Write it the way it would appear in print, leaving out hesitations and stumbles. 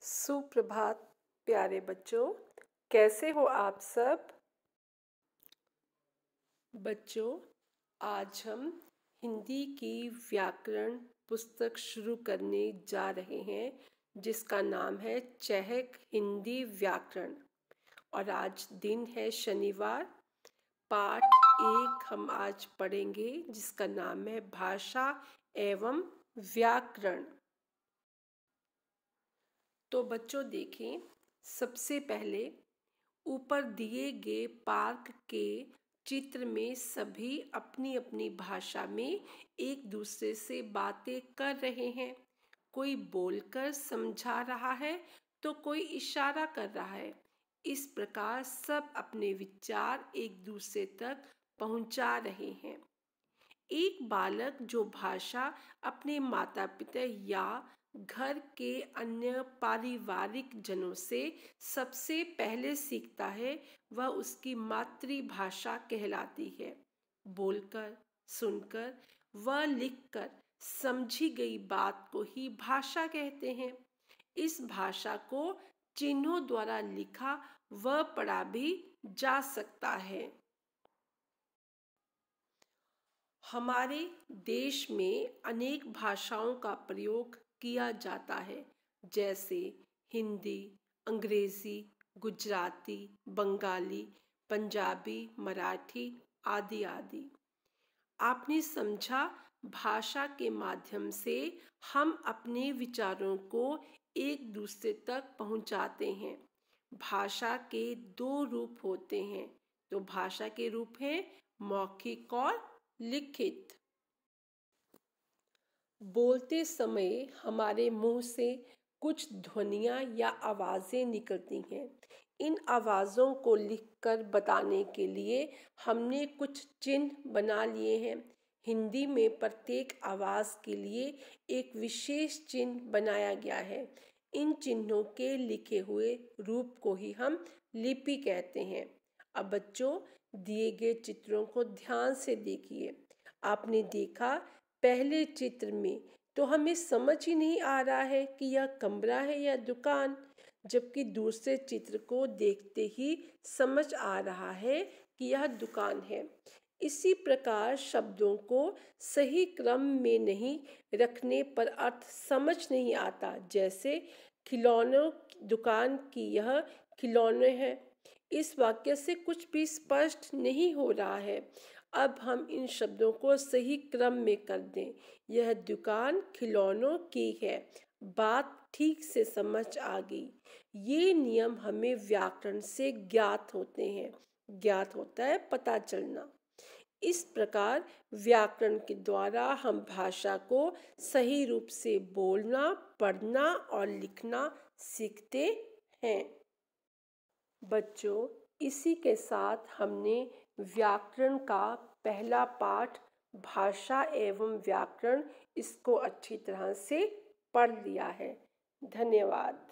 सुप्रभात प्यारे बच्चों, कैसे हो आप सब। बच्चों, आज हम हिंदी की व्याकरण पुस्तक शुरू करने जा रहे हैं जिसका नाम है चहक हिंदी व्याकरण। और आज दिन है शनिवार। पाठ 1 हम आज पढ़ेंगे जिसका नाम है भाषा एवं व्याकरण। तो बच्चों देखें, सबसे पहले ऊपर दिए गए पार्क के चित्र में सभी अपनी अपनी भाषा में एक दूसरे से बातें कर रहे हैं। कोई बोलकर समझा रहा है तो कोई इशारा कर रहा है। इस प्रकार सब अपने विचार एक दूसरे तक पहुंचा रहे हैं। एक बालक जो भाषा अपने माता पिता या घर के अन्य पारिवारिक जनों से सबसे पहले सीखता है वह उसकी मातृभाषा कहलाती है। बोलकर, सुनकर व लिखकर समझी गई बात को ही भाषा कहते हैं। इस भाषा को चिन्हों द्वारा लिखा व पढ़ा भी जा सकता है। हमारे देश में अनेक भाषाओं का प्रयोग किया जाता है, जैसे हिंदी, अंग्रेजी, गुजराती, बंगाली, पंजाबी, मराठी आदि आदि। आपने समझा, भाषा के माध्यम से हम अपने विचारों को एक दूसरे तक पहुंचाते हैं। भाषा के 2 रूप होते हैं। तो भाषा के रूप हैं मौखिक और लिखित। बोलते समय हमारे मुंह से कुछ ध्वनियाँ या आवाज़ें निकलती हैं। इन आवाज़ों को लिखकर बताने के लिए हमने कुछ चिन्ह बना लिए हैं। हिंदी में प्रत्येक आवाज़ के लिए एक विशेष चिन्ह बनाया गया है। इन चिन्हों के लिखे हुए रूप को ही हम लिपि कहते हैं। अब बच्चों, दिए गए चित्रों को ध्यान से देखिए। आपने देखा, पहले चित्र में तो हमें समझ ही नहीं आ रहा है कि यह कमरा है या दुकान, जबकि दूसरे चित्र को देखते ही समझ आ रहा है कि यह दुकान है। इसी प्रकार शब्दों को सही क्रम में नहीं रखने पर अर्थ समझ नहीं आता। जैसे खिलौनों दुकान की यह खिलौने हैं। इस वाक्य से कुछ भी स्पष्ट नहीं हो रहा है। अब हम इन शब्दों को सही क्रम में कर दें। यह दुकान खिलौनों की है। बात ठीक से समझ आ गई। ये नियम हमें व्याकरण से ज्ञात होते हैं। ज्ञात होता है पता चलना। इस प्रकार व्याकरण के द्वारा हम भाषा को सही रूप से बोलना, पढ़ना और लिखना सीखते हैं। बच्चों, इसी के साथ हमने व्याकरण का पहला पाठ भाषा एवं व्याकरण इसको अच्छी तरह से पढ़ लिया है। धन्यवाद।